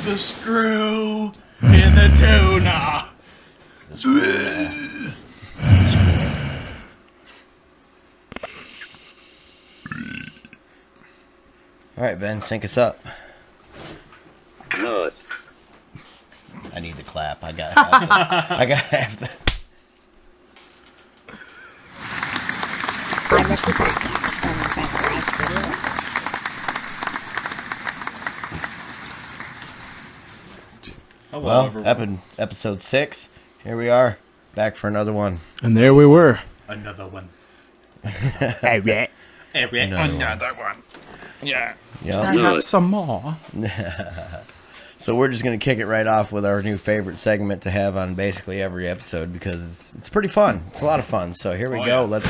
The screw in the tuna. The screw. The screw. All right, Ben, sync us up. Good. I need the clap. I got half the. Our Misty Podcast is filmed in front of a live studio. Well, episode 6. Here we are, back for another one. And there we were. Another one. Hey, Another one. Yeah. Yep. I have some more. So we're just gonna kick it right off with our new favorite segment to have on basically every episode because it's pretty fun. It's a lot of fun. So here we go. Yeah. Let's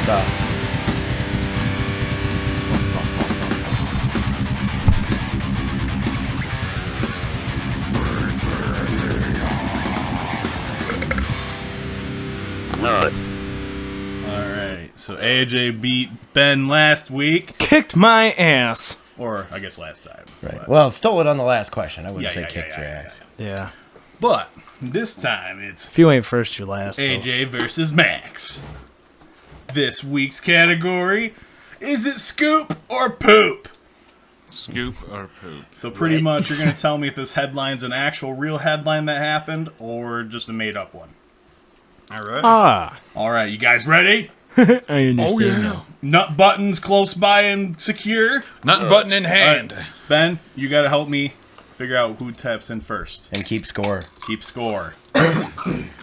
Good. All right. So AJ beat Ben last week, Kicked my ass. or I guess last time. right. But, Well, stole it on the last question. I wouldn't say yeah, kicked yeah, your yeah, ass. Yeah. but this time it's If you ain't first, you're last. though. AJ versus Max. This week's category: is it scoop or poop? Scoop or poop? So pretty much, you're gonna tell me if this headline's an actual real headline that happened or just a made up one. All right. Ah. All right, you guys ready? I understand now. Nut buttons close by and secure. Nut button in All hand. right, Ben, you gotta help me figure out who taps in first. And keep score. Keep score. All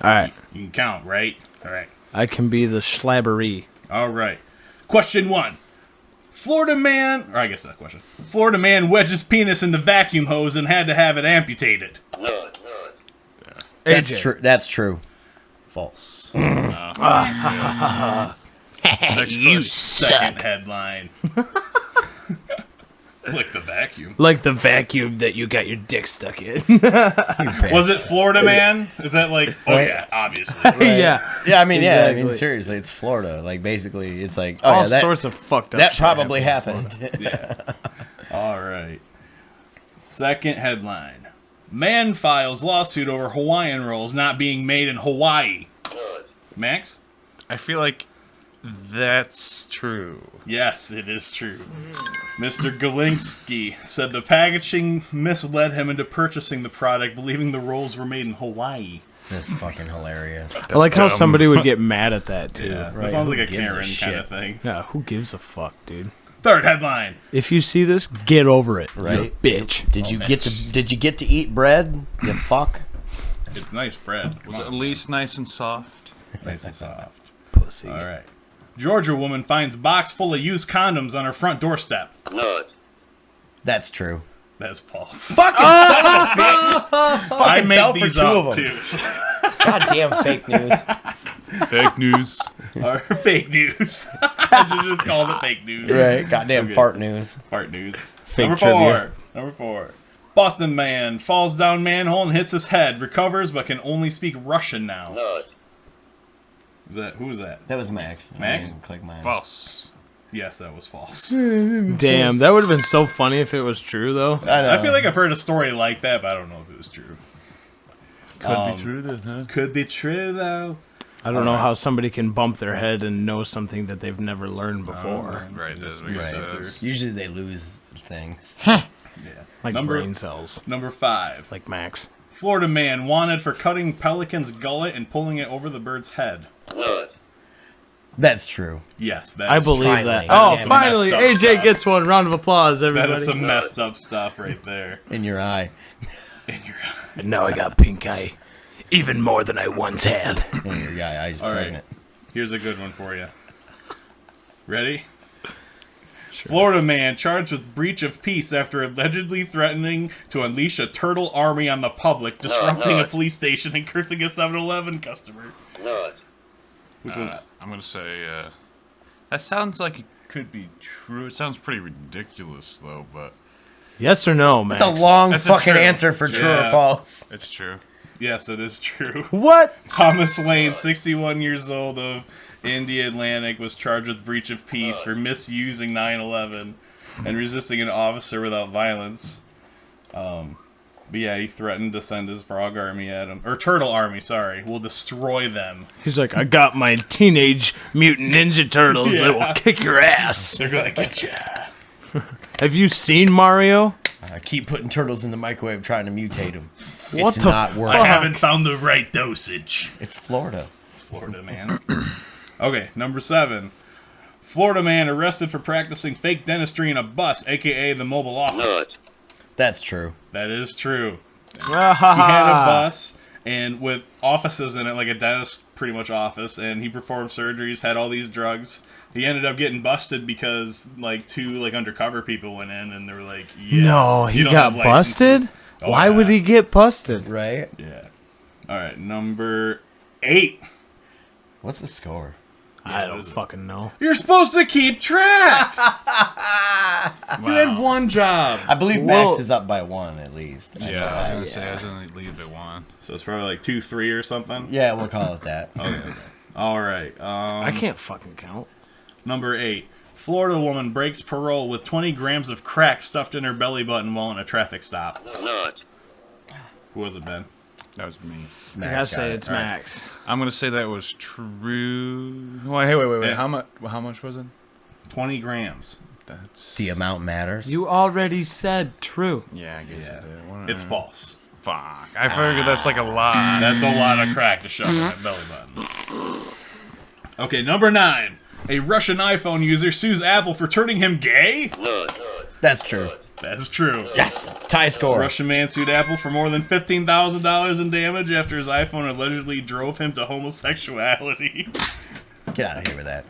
right. You can count, right? All right. I can be the schlabbery. All right. Question 1. Florida man, or I guess that question. Florida man wedged penis in the vacuum hose and had to have it amputated. Good. That's AJ. true. That's true. False. You Second headline. Like the vacuum. Like the vacuum that you got your dick stuck in. Was it Florida man? Is that like? Oh yeah, obviously. Yeah. Yeah, I mean, yeah, I mean, Exactly. seriously, it's Florida. Like, basically, it's like, oh All yeah, that, sorts of fucked up that shit probably happened in happened. Yeah. All right. Second headline. Man files lawsuit over Hawaiian rolls not being made in Hawaii. Good. Max? I feel like that's true. Yes, it is true. Mr. Galinsky said the packaging misled him into purchasing the product, believing the rolls were made in Hawaii. That's fucking hilarious. I like how dumb. somebody would get mad at that, too. Yeah, Right, that sounds who like a gives a Karen shit? kind of thing. Yeah, who gives a fuck, dude? Third headline. If you see this, get over it. Right. You bitch. Did you get to eat bread? You fuck. It's nice bread. Was it at least nice and soft? Nice and soft. Pussy. All right. Georgia woman finds box full of used condoms on her front doorstep. Good. That's true. That's false. Fucking son of a bitch! I Fucking made fell for these two up of them. too. Goddamn fake news. Fake news. Or fake news. I should just call it fake news. Right. Goddamn Okay. fart news. Fart news. Fake Number trivia. 4. Number 4. Boston man falls down manhole and hits his head. Recovers but can only speak Russian now. Good. Who was that? That was Max. Max? I didn't click mine. False. Yes, that was false. Damn, that would have been so funny if it was true, though. I know. I feel like I've heard a story like that, but I don't know if it was true. Could be true then, huh? Could be true though. I don't know how somebody can bump their head and know something that they've never learned before. Right, that doesn't make Right. sense. Usually they lose things. Yeah. Like Number- brain cells. Number 5. Like Max. Florida man wanted for cutting pelican's gullet and pulling it over the bird's head. Good. That's true. Yes, that I is believe finally. that. That Oh, is some finally, messed up AJ stuff. gets one. Round of applause, That everybody. is some messed up stuff right there. In your eye. In your And now I got pink eye. Even more than I once had. In your guy eye's All right. pregnant. Here's a good one for you. Ready? Sure. Florida man charged with breach of peace after allegedly threatening to unleash a turtle army on the public, disrupting a police station and cursing a 7-Eleven customer. Good. Which one? I'm gonna say that sounds like it could be true. It sounds pretty ridiculous though, but Yes or no, Max? That's a long That's a fucking true. answer for true or Yeah. false. it's true. Yes, it is true. What? Thomas Lane, 61 years old of India Atlantic, was charged with breach of peace for misusing 9/11 and resisting an officer without violence. But yeah, he threatened to send his frog army at him. Or turtle army, sorry. We'll destroy them. He's like, I got my teenage mutant ninja turtles that will kick your ass. They're gonna get ya. Have you seen Mario? I keep putting turtles in the microwave trying to mutate them. What It's the not I working. haven't found the right dosage. It's Florida. It's Florida, man. Okay, number 7. Florida man arrested for practicing fake dentistry in a bus, a.k.a. the mobile office. That's true. That is true. He Ah. had a bus and with offices in it, like a dentist pretty much office, and he performed surgeries, had all these drugs. He ended up getting busted because like 2 like undercover people went in and they were like, yeah, No, you he don't got have licenses. busted? Oh, Why yeah. would he get busted? Right? Yeah. All right, number 8. What's the score? I don't fucking know. You're supposed to keep track. You had one job. I believe Well- Max is up by 1 at least. I know Yeah, I was that. gonna say I was gonna leave at 1. So it's probably like 2-3 or something. Yeah, we'll call it that. Okay. All right. I can't fucking count. Number 8. Florida woman breaks parole with 20 grams of crack stuffed in her belly button while in a traffic stop. Who was it, Ben? That was me. I Max gotta got say it. it's All right. Max. I'm gonna say that was true. Wait. Yeah. How much was it? 20 grams. That's The amount matters. You already said true. Yeah, I guess Yeah. it did. It's false. Fuck. I figured that's like a lot. That's a lot of crack to shove in that belly button. Okay, number 9. A Russian iPhone user sues Apple for turning him gay? That's true. That's true. Yes. Tie score. Russian man sued Apple for more than $15,000 in damage after his iPhone allegedly drove him to homosexuality. Get out of here with that.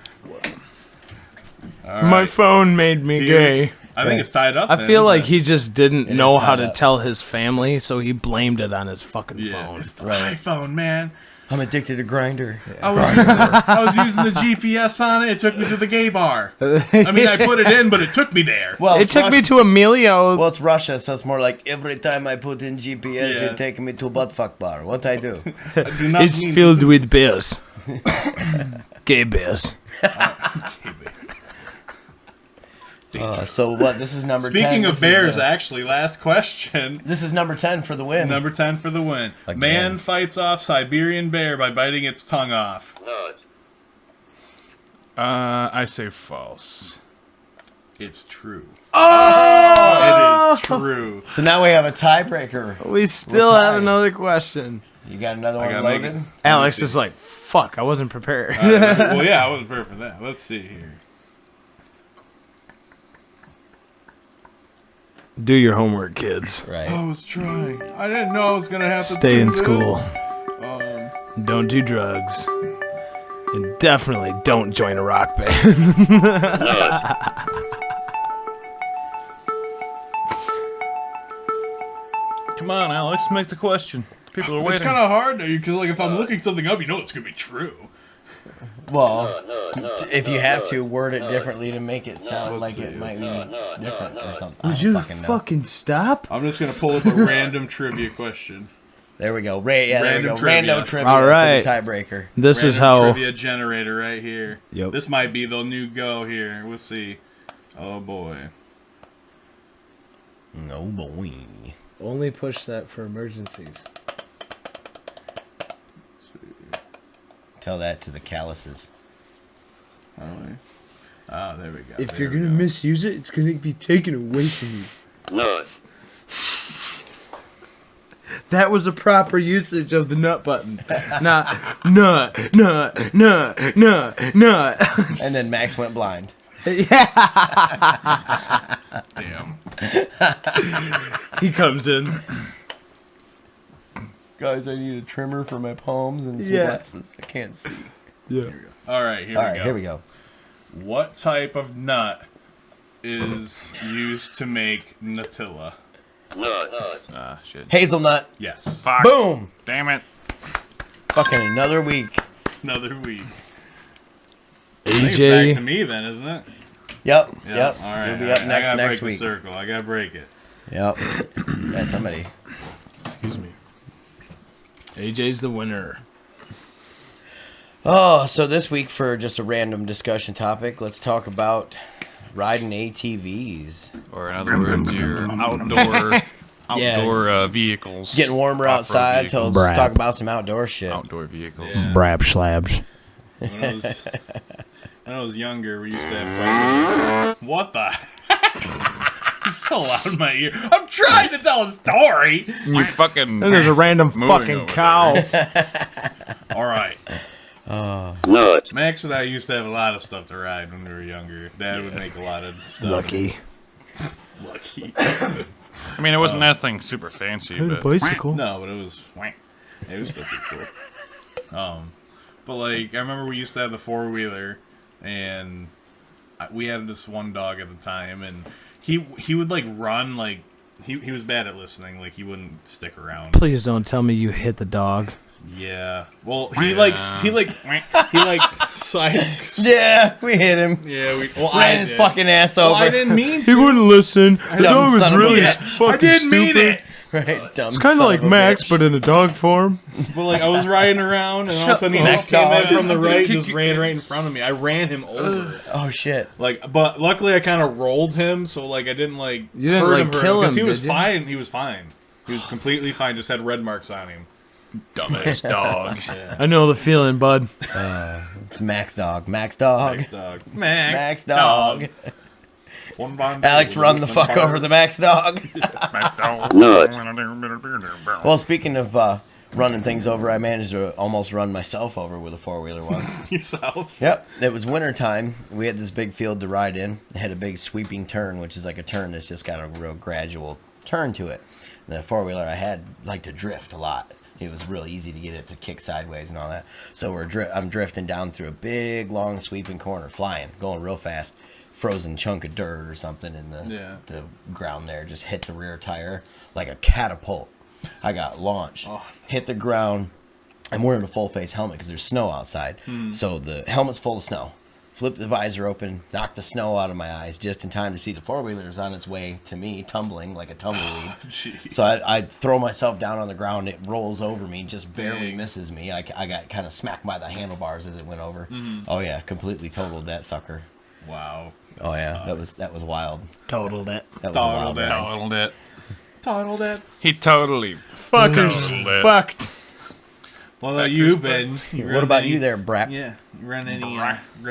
All My right. phone made me gay. I think it's tied up. I then, feel isn't like it? he just didn't It know is how tied to up. tell his family, so he blamed it on his fucking phone. It's the Right. iPhone, man. I'm addicted to Grinder. I was using the GPS on it. It took me to the gay bar. I mean, I put it in, but it took me there. Well, It it's took me Russia- to Emilio. Well, it's Russia, so it's more like every time I put in GPS, Yeah. it take me to buttfuck bar. What I do? I do not It's mean- filled with bears. Gay bears. So what? This is number 10. Speaking This of is bears, the- actually, last question. This is number 10 for the win. Number 10 for the win. Again. Man fights off Siberian bear by biting its tongue off. I say false. It's true. Oh! It is true. So now we have a tiebreaker. We still We're have tied. another question. You got another I one got loaded? Megan. Alex see. is like, fuck, I wasn't prepared. All right, well, yeah, I wasn't prepared for that. Let's see here. Do your homework, kids. Right. I was trying. I didn't know I was going to have to Stay do in this. school. Don't do drugs. And definitely don't join a rock band. Come on, Alex, make the question. People are It's waiting. kind of hard, though, because like, if I'm looking something up, you know it's going to be true. Well, if you have to, word it differently to make it sound Let's like see, it might be let's different or something. I don't fucking know. fucking stop? I'm just going to pull up a random trivia question. There we go. There we Random go. trivia. Rando trivia All right. for the tiebreaker. This is Random how. trivia generator right here. Yep. This might be the new go here. We'll see. Oh, boy. No boy. Only push that for emergencies. Tell that to the calluses. Oh, there we go. If There you're we gonna go. misuse it, it's gonna be taken away from you. That was a proper usage of the nut button. Not nut. And then Max went blind. Damn. He comes in. Guys, I need a trimmer for my palms and some Yeah. glasses. I can't see. Yeah. All right, here All we right, go. here we go. What type of nut is used to make Nutella? Ah, shit. Hazelnut. Yes. Fuck. Boom. Damn it. Fucking another week. Another week. I think it's back AJ. to me then, isn't it? Yep. Yeah. Yep. All right. You'll be all up right. I next gotta next break week. the circle. I gotta break it. Yep. Yeah, somebody. Excuse me. AJ's the winner. Oh, so this week for just a random discussion topic, let's talk about riding ATVs. Or in other words, your outdoor outdoor vehicles. It's getting warmer off-road outside, so vehicles. let's talk about some outdoor shit. Outdoor vehicles. Yeah. Brab slabs. When I was younger, we used to have quite. What the? It's so loud in my ear. I'm trying to tell a story. You fucking. And there's a random moving fucking over cow. All right. Nut. Max and I used to have a lot of stuff to ride when we were younger. Dad would make a lot of stuff. Lucky. I mean, it wasn't anything super fancy, but Bicycle. No, but it was still pretty cool. But like I remember we used to have the 4-wheeler, and we had this one dog at the time, and he would like run like he was bad at listening, like he wouldn't stick around. Please don't tell me you hit the dog. Yeah. Well, he side. Yeah, we hit him. Yeah, we Ran his fucking ass over. Well, I didn't mean He to. wouldn't listen. The Dumb dog was son of a really bitch. fucking I didn't stupid. mean it. Right, dumb It's kind son of like a Max, bitch. but in a dog form. But like I was riding around, and all of a sudden he Max came dog. in from the right, and just ran right in front of me. I ran him over. Oh shit. Like, but luckily I kind of rolled him, so like I didn't like You didn't, hurt like, him kill because him, he was did you? fine. He was fine. He was completely fine. Just had red marks on him. dumbass dog. I know the feeling, bud. It's Max dog. Max dog. Max dog. Max dog. One bond. Alex, run the fuck over the Max dog. Nut. Well, speaking of running things over, I managed to almost run myself over with a 4-wheeler once. yourself. Yep. It was winter time. We had this big field to ride in. It had a big sweeping turn, which is like a turn that's just got a real gradual turn to it. The 4-wheeler I had liked to drift a lot. It was real easy to get it to kick sideways and all that. So I'm drifting down through a big, long, sweeping corner, flying, going real fast. Frozen chunk of dirt or something in the ground there. Just hit the rear tire like a catapult. I got launched, hit the ground. I'm wearing a full face helmet because there's snow outside. So the helmet's full of snow. Flipped the visor open, knocked the snow out of my eyes just in time to see the 4-wheeler is on its way to me, tumbling like a tumbleweed. So I throw myself down on the ground. It rolls over me, just barely misses me. I got kind of smacked by the handlebars as it went over. Oh yeah, completely totaled that sucker. Wow. Oh yeah, that was wild. Totaled it. That was a wild ride. Totaled it. Totaled it. He totally Fuckers totaled it. fucked. What about you, Ben? What about you there, Brap? Yeah. You run any?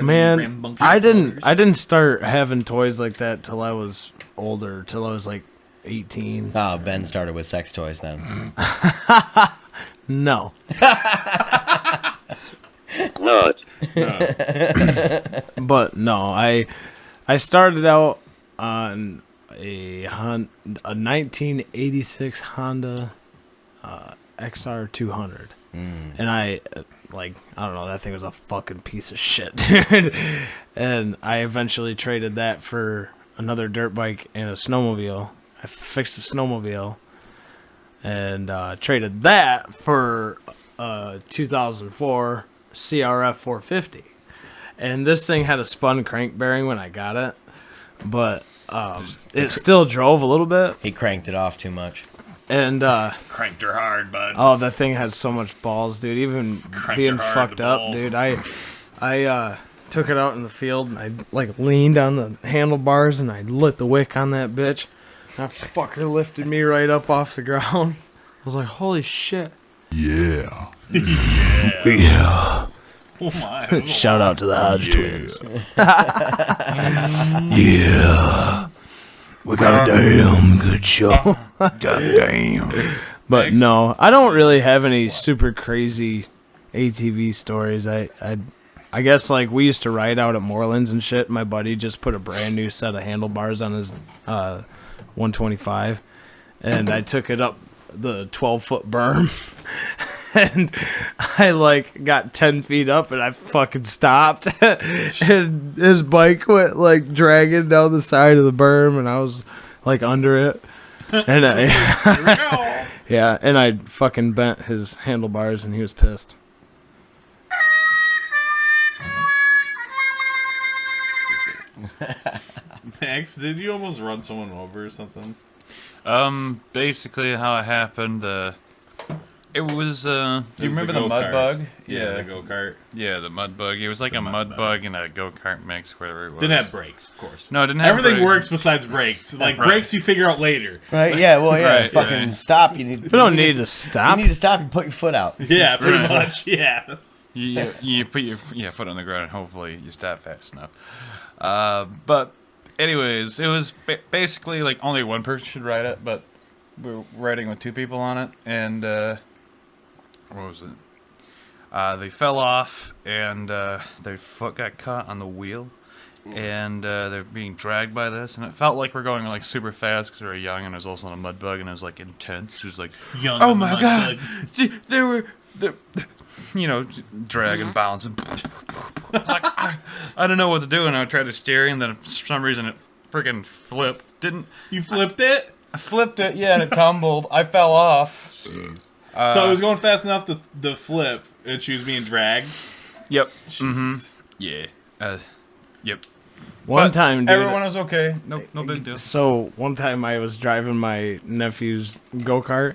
Man, I didn't start having toys like that till I was older, till I was like 18. Oh, Ben started with sex toys then. No. Nut. But no, I started out on a 1986 Honda XR 200. And I don't know, that thing was a fucking piece of shit, dude. And I eventually traded that for another dirt bike and a snowmobile. I fixed the snowmobile and traded that for a 2004 CRF 450. And this thing had a spun crank bearing when I got it, but it still drove a little bit. He cranked it off too much. And cranked her hard, bud. oh, that thing had so much balls, dude. Even Cranked being her hard, fucked the up, balls. dude. I took it out in the field and I like leaned on the handlebars and I lit the wick on that bitch. That fucker lifted me right up off the ground. I was like, holy shit. Yeah. Yeah. Oh my. Shout out to the Hodge twins. Yeah. We got a damn good show. Goddamn. But no, I don't really have any super crazy ATV stories. I guess like we used to ride out at Morelands and shit. My buddy just put a brand new set of handlebars on his 125, and I took it up the 12-foot berm. And I like got 10 feet up and I fucking stopped. And his bike went like dragging down the side of the berm and I was like under it. And yeah, and I fucking bent his handlebars and he was pissed. Max, did you almost run someone over or something? Basically how it happened, It was, do you was remember the the mud go-kart. bug? Yeah, the go-kart. Yeah, the mud bug. It was like a mud bug and a go-kart mix, whatever it was. Didn't have brakes, of course. No, it didn't have Everything brakes. works besides brakes. Like, Right. brakes you figure out later. Right? Yeah. Well, yeah. Right, fucking right. stop. You need. We don't need to stop. You need to stop and put your foot out. Yeah, pretty Right. much. Yeah. You put your foot on the ground and hopefully you stop fast enough. But anyways, it was basically like only one person should ride it, but we were riding with two people on it, and what was it? They fell off, and their foot got caught on the wheel, and they're being dragged by this, and it felt like we're going like super fast because we were young, and it was also on a mud bug, and it was like intense. It was like, Young oh and my mud god, bug. they were, you know, dragging, bouncing. Like, I don't know what to do, and I tried to steer, and then for some reason it freaking flipped. You flipped it? I flipped it, yeah, and it tumbled. I fell off. So it was going fast enough to the flip, and she was being dragged? Yep. Mm-hmm. Yeah. Yep. One But time, dude. everyone was okay. No big deal. So one time I was driving my nephew's go-kart,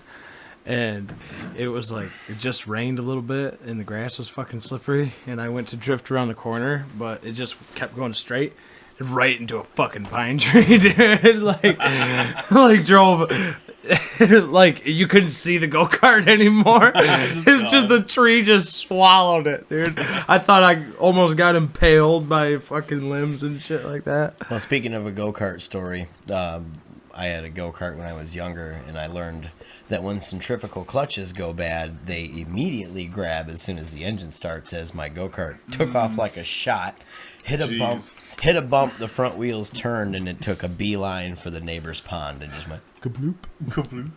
and it was like, it just rained a little bit, and the grass was fucking slippery, and I went to drift around the corner, but it just kept going straight, right into a fucking pine tree, dude. like drove, like you couldn't see the go-kart anymore. It's just the tree just swallowed it, dude. I thought I almost got impaled by fucking limbs and shit like that. Well, speaking of a go-kart story, I had a go-kart when I was younger, and I learned that when centrifugal clutches go bad, they immediately grab as soon as the engine starts, as my go-kart took off like a shot, hit a bump, the front wheels turned, and it took a beeline for the neighbor's pond and just went kabloop. Kabloop.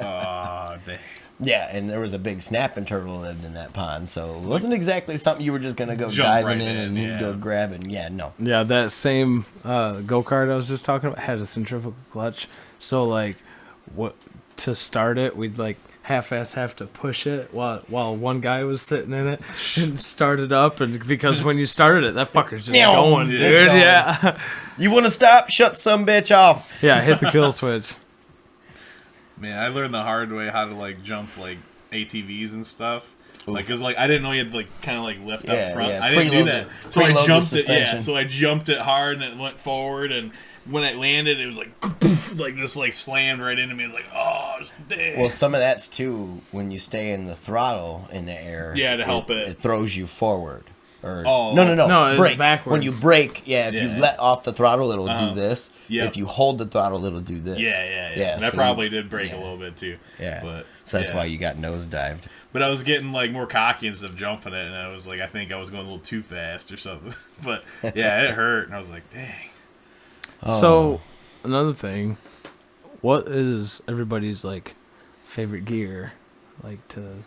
Aw, dang. Yeah, and there was a big snapping turtle lived in that pond, so it wasn't exactly something you were just going to go Jump diving right in and in, yeah. go grabbing. Yeah, no. Yeah, that same go-kart I was just talking about had a centrifugal clutch. So, like, what to start it, we'd, like, half-ass have to push it while one guy was sitting in it and start it up. And because when you started it, that fucker's just going, dude. It's going. Yeah. You want to stop? Shut some bitch off. Yeah, hit the kill switch. Man, I learned the hard way how to, like, jump, like, ATVs and stuff. Like, cause like I didn't know you had to, like, kind of, like, lift up front. Yeah. I didn't do that. So I Preload the jumped it, suspension. so I jumped it hard and it went forward, and when it landed, it was like, like, just, like, slammed right into me. It was like, oh, dang. Well, some of that's, too, when you stay in the throttle in the air. Yeah, to help it. It throws you forward. Or, Oh. No, it's brake. backwards. When you brake, if you Yeah. let off the throttle, it'll do this. Yep. If you hold the throttle, it'll do this. Yeah. And I so probably you- did break yeah. a little bit, too. Yeah. But, So that's yeah. why you got nosedived. But I was getting, like, more cocky instead of jumping it, and I was like, I think I was going a little too fast or something. But, yeah, it hurt, and I was like, dang. So, another thing, what is everybody's, like, favorite gear, like, to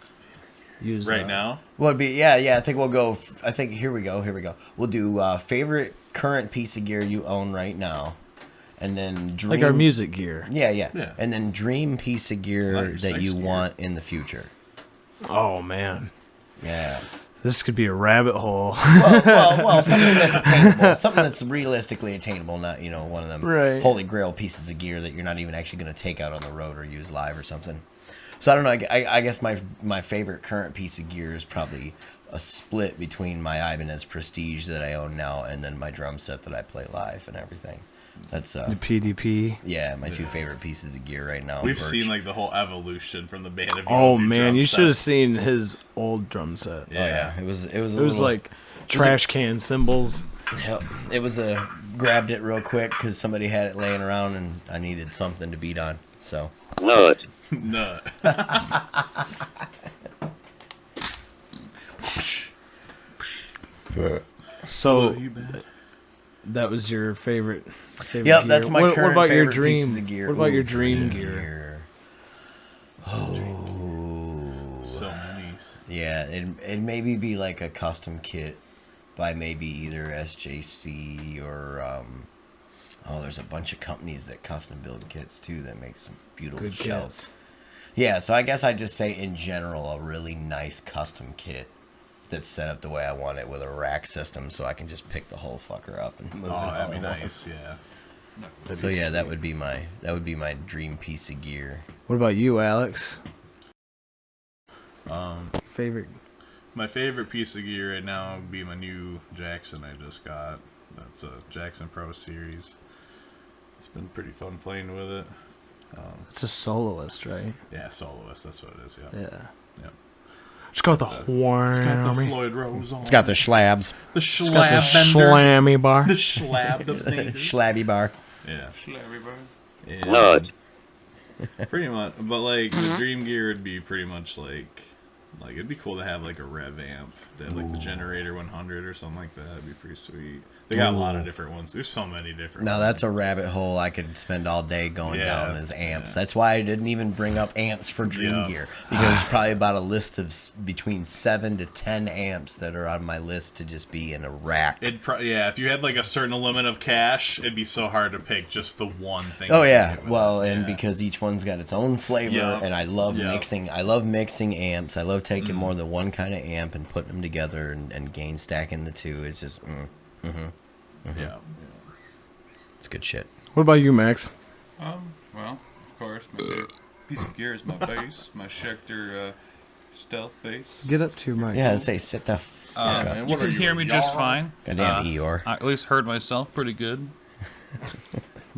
use Right now? Well, it'd be I think we'll go. I think here we go. We'll do favorite current piece of gear you own right now, and then dream. Like our music gear. Yeah. Yeah. And then dream piece of gear Nice, that nice you gear. want in the future. Oh, man. Yeah. This could be a rabbit hole. Well, something that's attainable, something that's realistically attainable, not one of them Right. holy grail pieces of gear that you're not even actually going to take out on the road or use live or something. So I don't know. I guess my favorite current piece of gear is probably a split between my Ibanez Prestige that I own now and then my drum set that I play live and everything. That's The PDP. my two favorite pieces of gear right now. We've Birch. seen, like, the whole evolution from the band. Of Oh, your man, drum you should have sets. seen his old drum set. Oh yeah, it was It was like trash can cymbals. Yep. It was grabbed it real quick because somebody had it laying around and I needed something to beat on. So Nut. No. So that was your favorite yep, gear. that's my current what about your favorite dream? pieces of gear. What about your Ooh, dream gear? Oh, So many. yeah, it maybe be like a custom kit by maybe either SJC or there's a bunch of companies that custom build kits too that make some beautiful Good shells. kits. Yeah, so I guess I'd just say in general a really nice custom kit that's set up the way I want it with a rack system so I can just pick the whole fucker up and move it Oh, all that'd be at nice, once. yeah. So yeah, that would be my dream piece of gear. What about you, Alex? Favorite. My favorite piece of gear right now would be my new Jackson I just got. That's a Jackson Pro Series. It's been pretty fun playing with it. It's a soloist, right? Yeah, soloist. That's what it is. Yeah. Yeah. Yep. It's got the horn. It's got the Floyd Rose on. It's got the schlabs. the It's got the schlab bender. slammy bar. The schlab of bender. Schlabby bar. Yeah. And Nut. pretty much, but like the dream gear would be pretty much like it'd be cool to have like a rev amp that like the Generator 100 or something like that. It'd be pretty sweet. They got a lot of different ones. There's so many different. Now ones. that's a rabbit hole I could spend all day going Yeah, down as amps. yeah. That's why I didn't even bring up amps for Dream Yeah. Gear, because there's probably about a list of between 7 to 10 amps that are on my list to just be in a rack. Yeah, if you had like a certain limit of cash, it'd be so hard to pick just the one thing. Oh to yeah, get with well, it. and Yeah. because each one's got its own flavor, Yeah. and I love Yeah. mixing. I love mixing amps. I love taking more than one kind of amp and putting them together and gain stacking the two. It's just, Yeah. it's good shit. What about you, Max? Well, of course, my favorite piece of gear is my bass, my Schecter stealth bass. Get up to your mic. Yeah, I'd say sit the fuck up. man, You what are can you, hear a me just Yarl? fine. Goddamn Eeyore. I at least heard myself pretty good.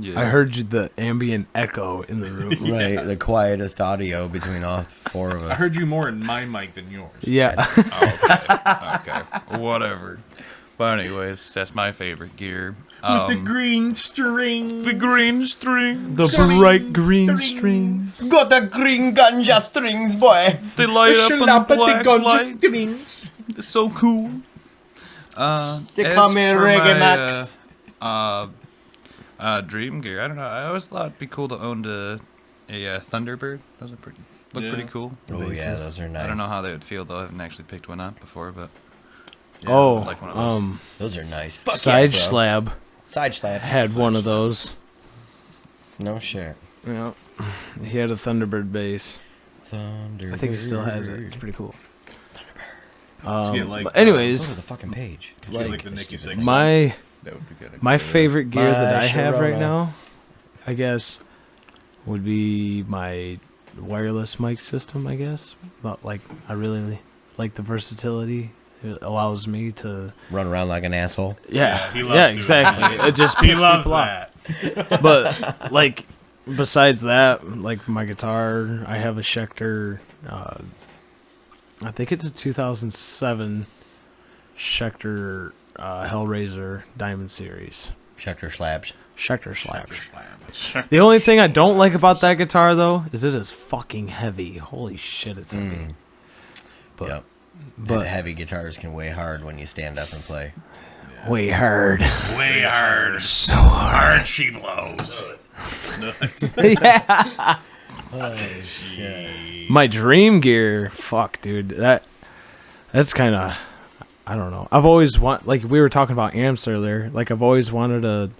Yeah. I heard you the ambient echo in the room. Right, the quietest audio between all four of us. I heard you more in my mic than yours. Yeah. Okay, whatever. But anyways, that's my favorite gear. With the green string. the green string. The bright green strings. Got the green ganja strings, boy. They light up in the black light. strings. It's so cool. They as call me for Reggae my, Max. dream gear. I don't know. I always thought it'd be cool to own a Thunderbird. Those are look Yeah. pretty cool. Oh yeah, bases. those are nice. I don't know how they would feel though. I haven't actually picked one up before, but Oh, like one of those. Those are nice. Fuck Side yeah, bro. Slab Side slab. had one of those. No shit. Yeah. He had a Thunderbird bass. Thunderbird. I think he still has it. It's pretty cool. get, like, But anyways, Go to the fucking page. Like the Nikki Six. my That would be good. my favorite gear that My I have right Sharona. now, I guess, would be my wireless mic system. I guess, but like I really like the versatility. It allows me to. Run around like an asshole. Yeah, he loves yeah, doing exactly. that. It just He pisses loves people off. that. But like besides that, like for my guitar, I have a Schecter. I think it's a 2007 Schecter Hellraiser Diamond Series. Schecter slabs. Schecter slabs. The only thing I don't like about that guitar though is it is fucking heavy. Holy shit, it's heavy. But Yep. but Heavy guitars can weigh hard when you stand up and play. way hard. Way hard. So hard. Hard she blows. Yeah. My dream gear, fuck, dude. That's kind of, I don't know. I've always like we were talking about amps earlier. Like I've always wanted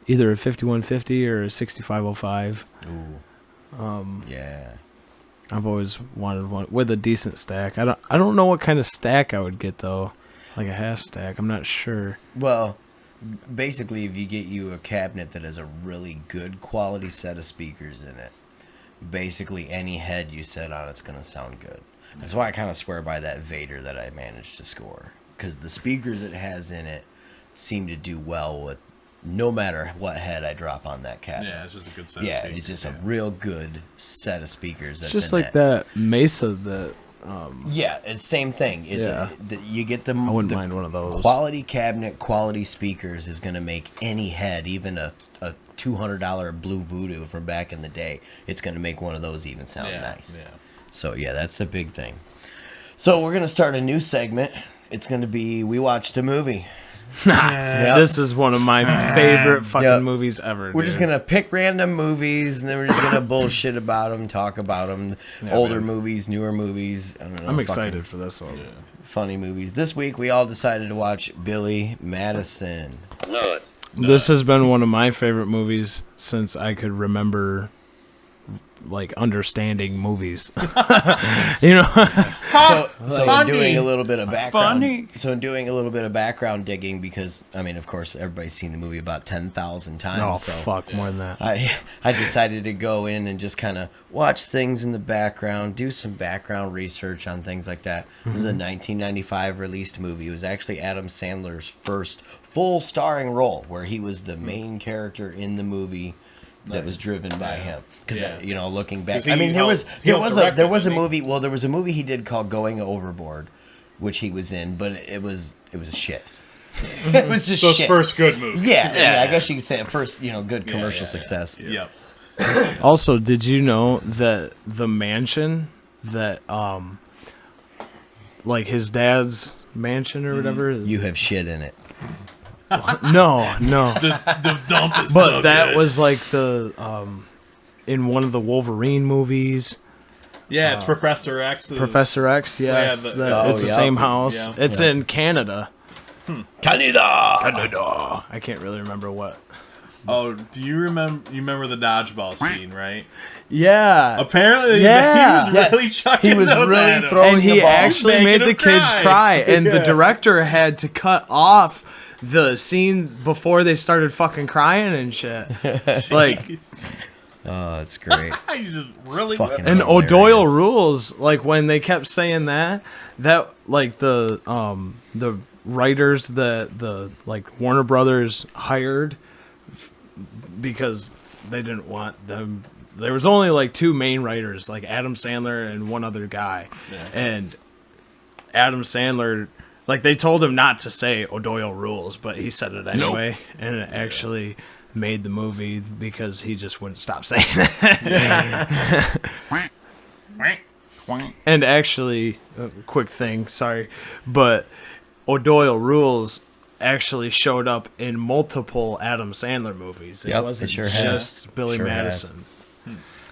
either a 5150 or a 6505. Ooh. Yeah. I've always wanted one with a decent stack. I don't know what kind of stack I would get though. Like a half stack. I'm not sure. Well, basically, if you get you a cabinet that has a really good quality set of speakers in it, basically any head you set on it's going to sound good. That's why I kind of swear by that Vader that I managed to score. Because the speakers it has in it seem to do well with no matter what head I drop on that cabinet. Yeah, it's just a good set. Yeah, of speakers. it's just a real good set of speakers. That's It's just in like that Mesa that Yeah, it's same thing. It's Yeah. you get the I wouldn't the mind one of those. quality cabinet, quality speakers is going to make any head, even a $200 Blue Voodoo from back in the day, it's going to make one of those even sound nice. Yeah. So yeah, that's the big thing. So we're going to start a new segment. It's going to be We Watched a Movie. Yep. This is one of my favorite fucking Yep. movies ever. We're just dude. going to pick random movies, and then we're just going to bullshit about them, talk about them. Older movies, newer movies. I don't know, I'm fucking excited for this one. funny movies. This week, we all decided to watch Billy Madison. Nut. This has been one of my favorite movies since I could remember like understanding movies. You know. So in doing a little bit of background, Funny. digging, because I mean, of course, everybody's seen the movie about 10,000 times. Oh so fuck, more than that. I decided to go in and just kind of watch things in the background, do some background research on things like that. It was a 1995 released movie. It was actually Adam Sandler's first full starring role, where he was the main character in the movie. That was driven by him, because you know, looking back, I mean, there was a movie. Well, there was a movie he did called Going Overboard, which he was in, but it was a shit. It was just Those shit. first good movies. Yeah, I guess you could say at first, you know, good commercial success. Yep. Also, did you know that the mansion that like his dad's mansion or whatever? You have shit in it. No. The dump is But so that good. was like the in one of the Wolverine movies. Yeah, it's Professor X. Professor X, yes. Yeah, It's the yeah. same house. Yeah. It's in Canada. Canada. I can't really remember what. Oh, do you remember? You remember the dodgeball scene, right? Yeah. Apparently, Yeah. he was really chucking He was those really at him. throwing And the he ball. actually Making made him the kids cry. And the Yeah. director had to cut off the scene before they started fucking crying and shit. Like, Oh, it's great. He's just really fucking and hilarious. O'Doyle rules. Like when they kept saying that like the writers that the like Warner Brothers hired because they didn't want them. There was only like two main writers, like Adam Sandler and one other guy, and Adam Sandler. Like, they told him not to say O'Doyle rules, but he said it anyway, and it actually made the movie because he just wouldn't stop saying it. And actually, quick thing, sorry, but O'Doyle rules actually showed up in multiple Adam Sandler movies. It Yep, wasn't it sure has. just Billy Sure Madison.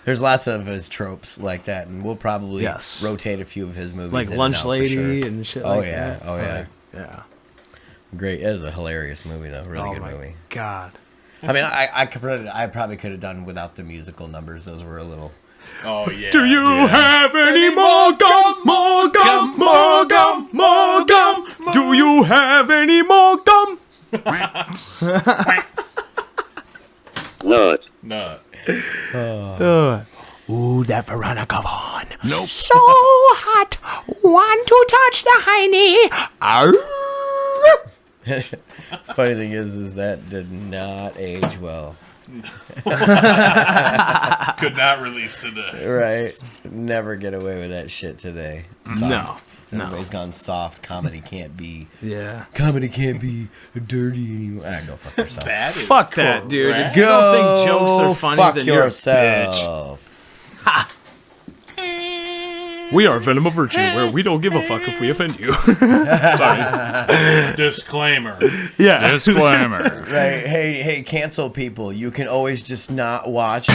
There's lots of his tropes like that, and we'll probably Yes. rotate a few of his movies. Like in and Lunch out for Lady sure. and shit Oh like yeah, that. oh yeah, Like, yeah. great. It was a hilarious movie though, really Oh good my movie. God. I mean, I probably could have done without the musical numbers. Those were a little. Oh yeah. Do you have any more gum? More gum? More gum? More gum? Do you have any more gum? Nut. No. Ooh, that Veronica Vaughn. Nope. So hot. Want to touch the hiney. Funny thing is that did not age well. Could not release today. Right? Never get away with that shit today. Soft. No. Everybody's gone soft. Comedy can't be. Yeah. Comedy can't be dirty anymore. Go fuck yourself. That is Fuck that, dude. correct. If you don't think jokes are funny, fuck then you're a bitch. yourself. We are Venom of Virtue, where we don't give a fuck if we offend you. Disclaimer. Yeah. Disclaimer. Right? Hey, cancel people. You can always just not watch.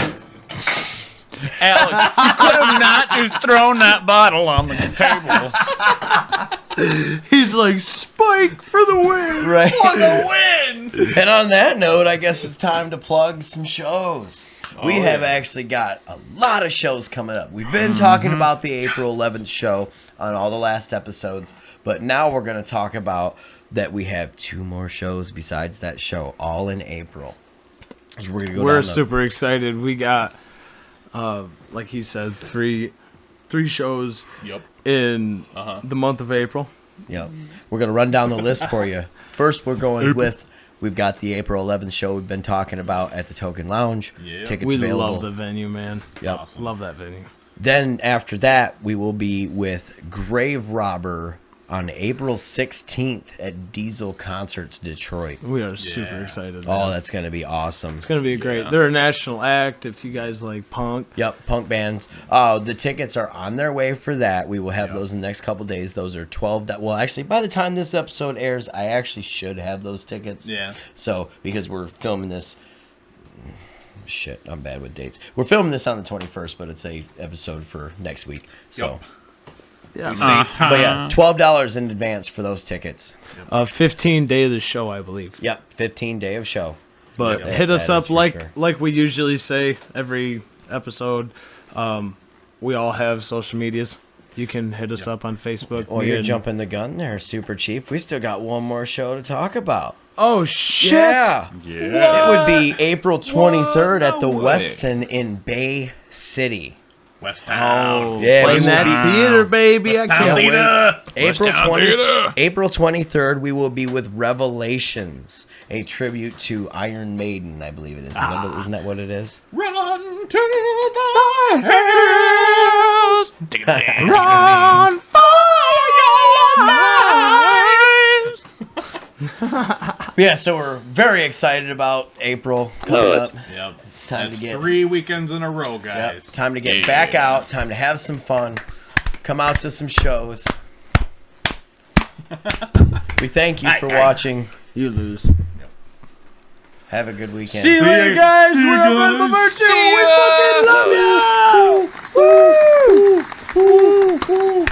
Alex, you could have not just thrown that bottle on the table. He's like, Spike for the win. Right. For the win. And on that note, I guess it's time to plug some shows. We have actually got a lot of shows coming up. We've been talking about the April 11th show on all the last episodes, but now we're going to talk about that we have 2 more shows besides that show, all in April. So we're gonna go We're down super excited. We got, like he said, three shows Yep. in the month of April. Yep. We're going to run down the list for you. First, we're going with, we've got the April 11th show we've been talking about at the Token Lounge. Yeah. Tickets We available. love the venue, man. Yep. Awesome. Love that venue. Then after that, we will be with Grave Robber on April 16th at Diesel Concerts, Detroit. We are super Yeah. excited. Oh, man. that's going to be awesome. It's gonna be great. They're a national act. If you guys like punk, Yep, punk bands. The tickets are on their way for that. We will have those in the next couple days. Those are $12. Well, actually, by the time this episode airs, I actually should have those tickets. Yeah. So, because we're filming this... Shit, I'm bad with dates. We're filming this on the 21st, but it's a episode for next week. So, Yep. yeah, but yeah, $12 in advance for those tickets. 15 day of the show, I believe. Yep, 15 day of show. But Yeah, hit us that up is for like sure. like we usually say every episode. We all have social medias. You can hit us up on Facebook. Well, you're jumping the gun there, Super Chief. We still got one more show to talk about. Oh, shit. Yeah. Yeah. It would be April 23rd at the way. Westin in Bay City. West Town. Oh, Yeah, playing we will that be- theater, baby. West I Town can't wait. Theater. April 23rd, we will be with Revelations, a tribute to Iron Maiden, I believe it is. Isn't that what it is? Run to the hills. Run for your lives. Yeah, so we're very excited about April coming up. Yep. It's time That's to get 3 weekends in a row, Yep, guys. time to get back out. Time to have some fun. Come out to some shows. We thank you for watching. You lose. Have a good weekend. See you later, guys. We're on Venom of Virtue. We fucking love you. Woo! Woo! Woo!